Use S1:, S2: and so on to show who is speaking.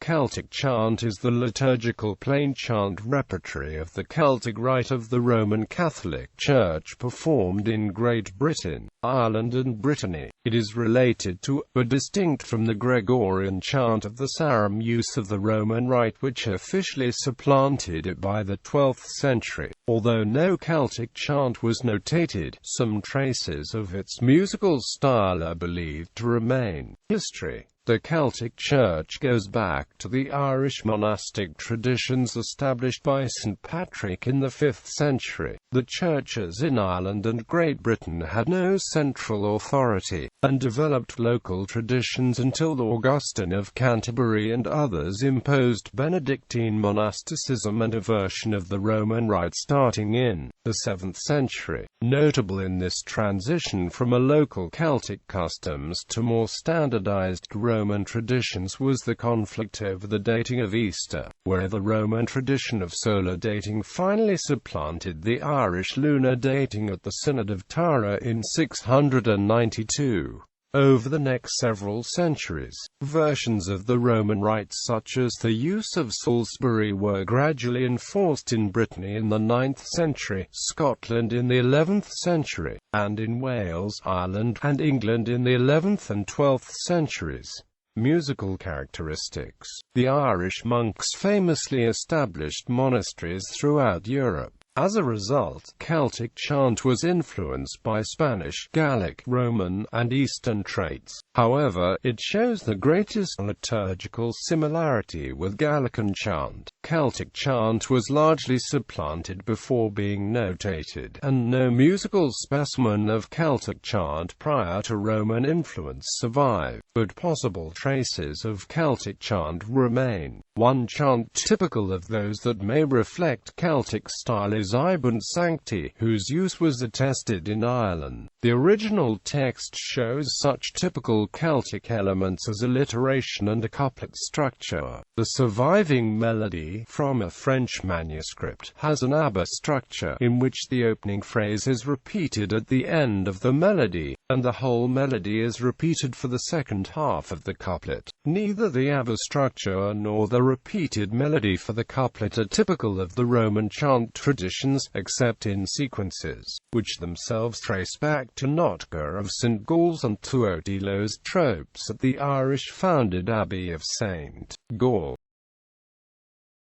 S1: Celtic chant is the liturgical plainchant repertory of the Celtic rite of the Roman Catholic Church performed in Great Britain, Ireland and Brittany. It is related to, but distinct from the Gregorian chant of the Sarum use of the Roman rite, which officially supplanted it by the 12th century. Although no Celtic chant was notated, some traces of its musical style are believed to remain. History. The Celtic Church goes back to the Irish monastic traditions established by St. Patrick in the 5th century. The churches in Ireland and Great Britain had no central authority, and developed local traditions until Augustine of Canterbury and others imposed Benedictine monasticism and a version of the Roman rite starting in the 7th century. Notable in this transition from a local Celtic customs to more standardized Roman traditions was the conflict over the dating of Easter, where the Roman tradition of solar dating finally supplanted the Irish lunar dating at the Synod of Tara in 692. Over the next several centuries, versions of the Roman rite such as the use of Salisbury were gradually enforced in Brittany in the 9th century, Scotland in the 11th century, and in Wales, Ireland, and England in the 11th and 12th centuries. Musical characteristics. The Irish monks famously established monasteries throughout Europe. As a result, Celtic chant was influenced by Spanish, Gallic, Roman, and Eastern traits. However, it shows the greatest liturgical similarity with Gallican chant. Celtic chant was largely supplanted before being notated, and no musical specimen of Celtic chant prior to Roman influence survive, but possible traces of Celtic chant remain. One chant typical of those that may reflect Celtic style is Ibant Sancti, whose use was attested in Ireland. The original text shows such typical Celtic elements as alliteration and a couplet structure. The surviving melody, from a French manuscript, has an ABBA structure, in which the opening phrase is repeated at the end of the melody, and the whole melody is repeated for the second half of the couplet. Neither the ABBA structure nor the repeated melody for the couplet are typical of the Roman chant traditions, except in sequences, which themselves trace back to Notker of St. Gall's and to Odillo's tropes at the Irish-founded Abbey of St. Gall.